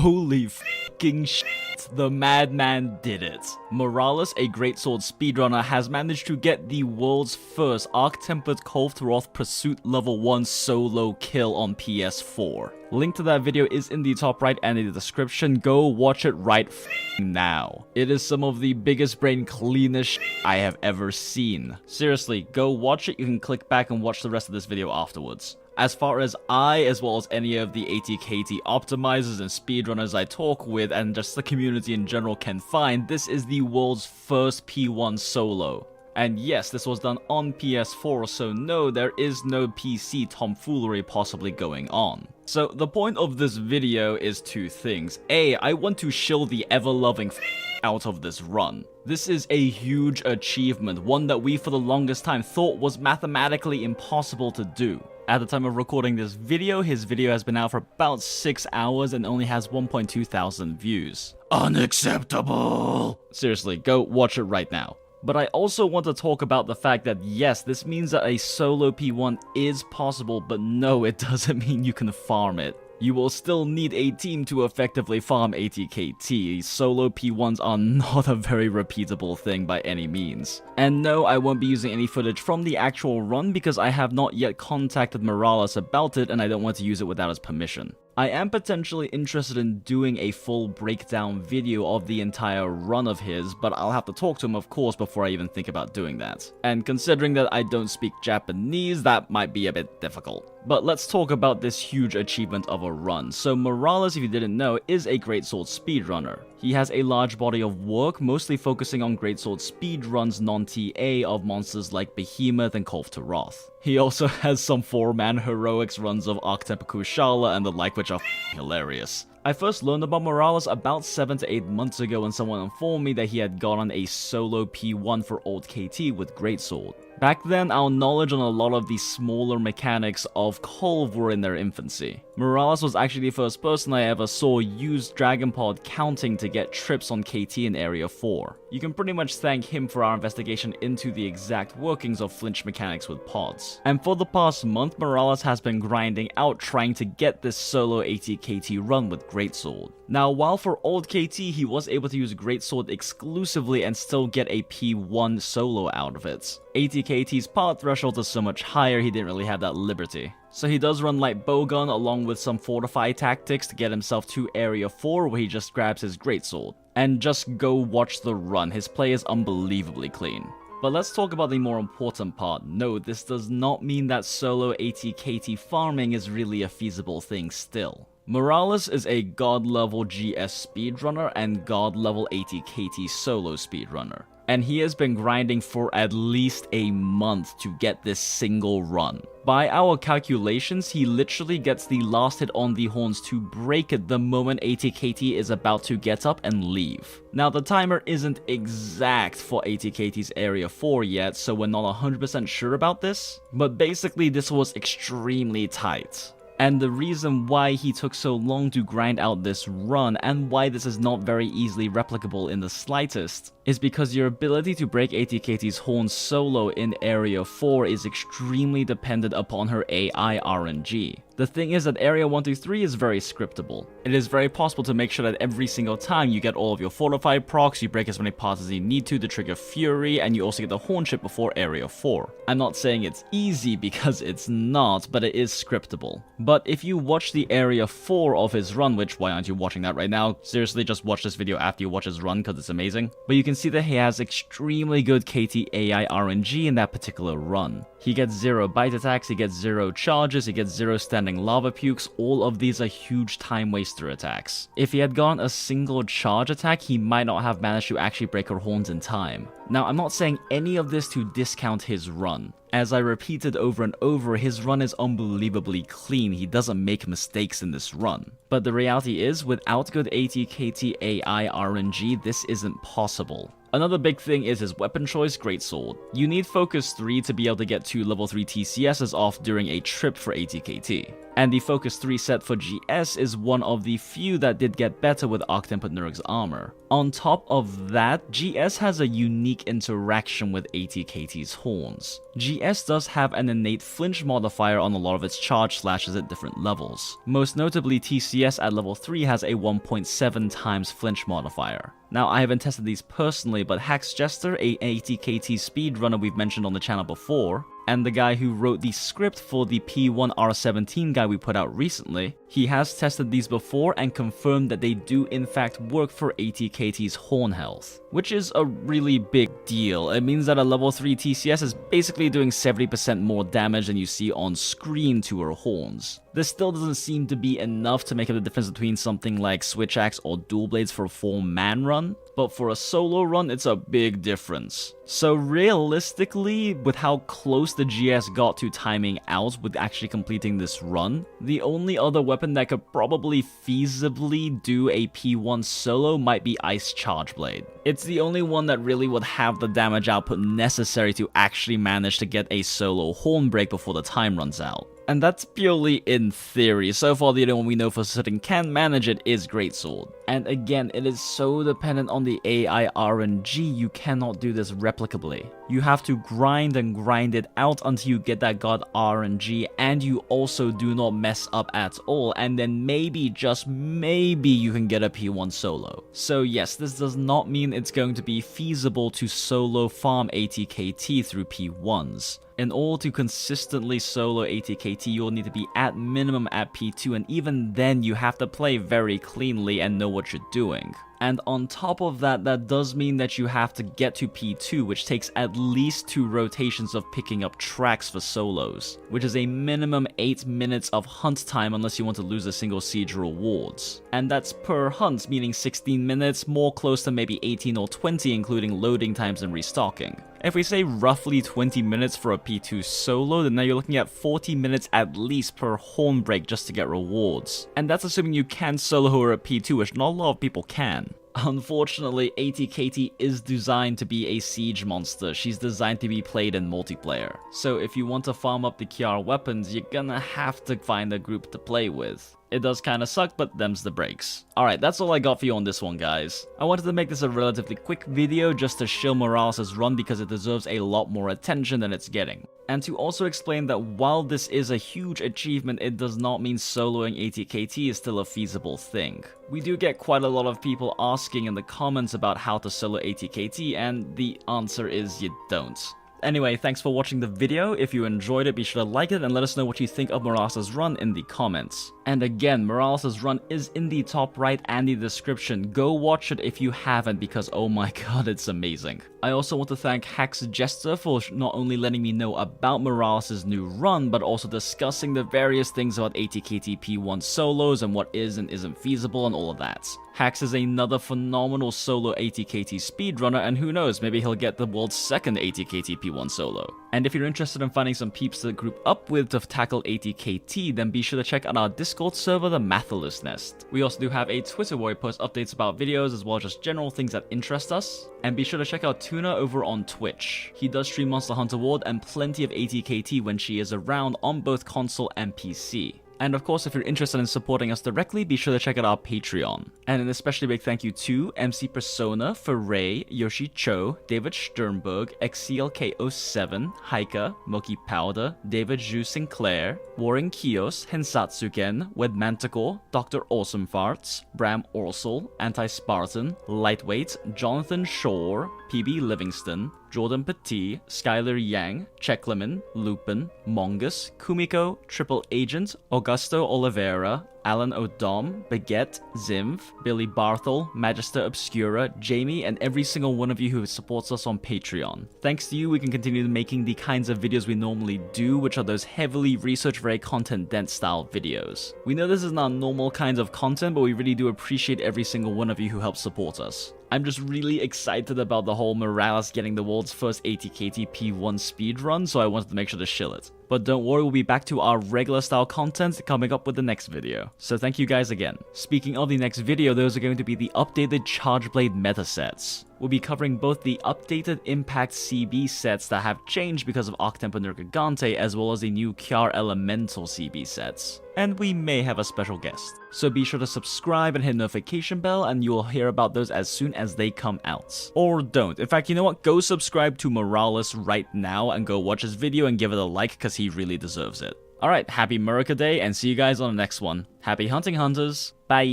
Holy fucking shit. The madman did it. Morales, a greatsword speedrunner, has managed to get the world's first arc-tempered Kolthroth Pursuit level 1 solo kill on PS4. Link to that video is in the top right and in the description. Go watch it right now. It is some of the biggest brain cleanest shit I have ever seen. Seriously, go watch it. You can click back and watch the rest of this video afterwards. As far as I, as well as any of the ATKT optimizers and speedrunners I talk with, and just the community in general can find, this is the world's first P1 solo. And yes, this was done on PS4, so no, there is no PC tomfoolery possibly going on. So the point of this video is two things. A, I want to shill the ever-loving out of this run. This is a huge achievement, one that we for the longest time thought was mathematically impossible to do. At the time of recording this video, his video has been out for about 6 hours and only has 1.2 thousand views. Unacceptable! Seriously, go watch it right now. But I also want to talk about the fact that yes, this means that a solo P1 is possible, but no, it doesn't mean you can farm it. You will still need a team to effectively farm ATKT. Solo P1s are not a very repeatable thing by any means. And no, I won't be using any footage from the actual run because I have not yet contacted Morales about it and I don't want to use it without his permission. I am potentially interested in doing a full breakdown video of the entire run of his, but I'll have to talk to him of course before I even think about doing that. And considering that I don't speak Japanese, that might be a bit difficult. But let's talk about this huge achievement of a run. So Morales, if you didn't know, is a greatsword speedrunner. He has a large body of work, mostly focusing on greatsword speedruns non-TA of monsters like Behemoth and Kolthroth. He also has some 4-man heroics runs of Arc-Tempered Kushala and the like, which are hilarious. I first learned about Morales about 7 to 8 months ago when someone informed me that he had gotten a solo P1 for old KT with greatsword. Back then, our knowledge on a lot of the smaller mechanics of Kolv were in their infancy. Morales was actually the first person I ever saw use Dragon Pod counting to get trips on KT in Area 4. You can pretty much thank him for our investigation into the exact workings of flinch mechanics with pods. And for the past month, Morales has been grinding out trying to get this solo ATKT run with greatsword. Now, while for old KT he was able to use greatsword exclusively and still get a P1 solo out of it, ATKT's part threshold is so much higher he didn't really have that liberty. So he does run light bowgun along with some fortify tactics to get himself to Area 4 where he just grabs his greatsword. And just go watch the run, his play is unbelievably clean. But let's talk about the more important part. No, this does not mean that solo ATKT farming is really a feasible thing still. Morales is a god-level GS speedrunner and god-level ATKT solo speedrunner. And he has been grinding for at least a month to get this single run. By our calculations, he literally gets the last hit on the horns to break it the moment ATKT is about to get up and leave. Now, the timer isn't exact for ATKT's Area 4 yet, so we're not 100% sure about this, but basically this was extremely tight. And the reason why he took so long to grind out this run, and why this is not very easily replicable in the slightest, is because your ability to break ATKT's horn solo in Area 4 is extremely dependent upon her AI RNG. The thing is that Area 1 through 3 is very scriptable. It is very possible to make sure that every single time you get all of your fortified procs, you break as many parts as you need to trigger Fury, and you also get the horn chip before Area 4. I'm not saying it's easy because it's not, but it is scriptable. But if you watch the Area 4 of his run, which why aren't you watching that right now? Seriously, just watch this video after you watch his run because it's amazing. But you can see that he has extremely good KT AI RNG in that particular run. He gets 0 bite attacks, he gets 0 charges, he gets 0 standing lava pukes. All of these are huge time waster attacks. If he had gotten a single charge attack, he might not have managed to actually break her horns in time. Now, I'm not saying any of this to discount his run. As I repeated over and over, his run is unbelievably clean. He doesn't make mistakes in this run. But the reality is, without good ATKT AI RNG, this isn't possible. Another big thing is his weapon choice, Greatsword. You need Focus 3 to be able to get 2 level 3 TCSs off during a trip for ATKT. And the Focus 3 set for GS is one of the few that did get better with Arc-Tempered Nurg's armor. On top of that, GS has a unique interaction with ATKT's horns. GS does have an innate flinch modifier on a lot of its charge slashes at different levels. Most notably, TCS at level 3 has a 1.7 times flinch modifier. Now, I haven't tested these personally, but Hax Jester, a ATKT speedrunner we've mentioned on the channel before, and the guy who wrote the script for the P1 R17 guy we put out recently, he has tested these before and confirmed that they do in fact work for ATKT's horn health, which is a really big deal. It means that a level 3 TCS is basically doing 70% more damage than you see on screen to her horns. This still doesn't seem to be enough to make up the difference between something like Switch Axe or Dual Blades for a 4-man run, but for a solo run, it's a big difference. So realistically, with how close the GS got to timing out with actually completing this run, the only other weapon that could probably feasibly do a P1 solo might be Ice Charge Blade. It's the only one that really would have the damage output necessary to actually manage to get a solo horn break before the time runs out. And that's purely in theory. So far, the only one we know for certain can manage it is Greatsword. And again, it is so dependent on the AI RNG, you cannot do this replicably. You have to grind and grind it out until you get that god RNG, and you also do not mess up at all, and then maybe, just maybe, you can get a P1 solo. So yes, this does not mean it's going to be feasible to solo farm ATKT through P1s. In order to consistently solo ATKT, you'll need to be at minimum at P2, and even then you have to play very cleanly and know what you're doing. And on top of that, that does mean that you have to get to P2, which takes at least 2 rotations of picking up tracks for solos, which is a minimum 8 minutes of hunt time unless you want to lose a single siege rewards. And that's per hunt, meaning 16 minutes, more close to maybe 18 or 20 including loading times and restocking. If we say roughly 20 minutes for a P2 solo, then now you're looking at 40 minutes at least per horn break just to get rewards. And that's assuming you can solo her at P2, which not a lot of people can. Unfortunately, ATKT is designed to be a siege monster. She's designed to be played in multiplayer. So if you want to farm up the Kiara weapons, you're gonna have to find a group to play with. It does kinda suck, but them's the breaks. Alright, that's all I got for you on this one, guys. I wanted to make this a relatively quick video just to shill Morales' run because it deserves a lot more attention than it's getting. And to also explain that while this is a huge achievement, it does not mean soloing ATKT is still a feasible thing. We do get quite a lot of people asking in the comments about how to solo ATKT, and the answer is you don't. Anyway, thanks for watching the video. If you enjoyed it, be sure to like it and let us know what you think of Morales' run in the comments. And again, Morales' run is in the top right and the description. Go watch it if you haven't, because oh my god, it's amazing. I also want to thank Hax Jester for not only letting me know about Morales' new run, but also discussing the various things about ATKT P1 solos and what is and isn't feasible and all of that. Hax is another phenomenal solo ATKT speedrunner, and who knows, maybe he'll get the world's second ATKT P1 solo. And if you're interested in finding some peeps to group up with to tackle ATKT, then be sure to check out our Discord server, the Mathalus Nest. We also do have a Twitter where we post updates about videos as well as just general things that interest us. And be sure to check out Tuna over on Twitch. He does stream Monster Hunter World and plenty of ATKT when she is around on both console and PC. And of course, if you're interested in supporting us directly, be sure to check out our Patreon. And an especially big thank you to MC Persona, Foray, Yoshi Cho, David Sternberg, XCLK07, Haika, Moki Powder, David Zhu Sinclair, Warren Kios, Hensatsuken, Wedmanticore, Dr. Awesome Farts, Bram Orsel, Anti-Spartan, Lightweight, Jonathan Shore, PB Livingston, Jordan Petit, Skylar Yang, Checkleman, Lupin, Mongus, Kumiko, Triple Agent, Augusto Oliveira, Alan O'Dom, Baguette, Zimv, Billy Barthel, Magister Obscura, Jamie, and every single one of you who supports us on Patreon. Thanks to you, we can continue making the kinds of videos we normally do, which are those heavily research, very content-dense style videos. We know this isn't our normal kinds of content, but we really do appreciate every single one of you who helps support us. I'm just really excited about the whole Morales getting the world's first ATKT P1 speedrun, so I wanted to make sure to shill it. But don't worry, we'll be back to our regular style content coming up with the next video. So thank you guys again. Speaking of the next video, those are going to be the updated Charge Blade meta sets. We'll be covering both the updated Impact CB sets that have changed because of Octempo Nergigante, as well as the new Kiar Elemental CB sets. And we may have a special guest. So be sure to subscribe and hit notification bell, and you will hear about those as soon as they come out. Or don't. In fact, you know what? Go subscribe to Morales right now and go watch his video and give it a like, because he really deserves it. Alright, happy Murica Day, and see you guys on the next one. Happy hunting, hunters. Bye!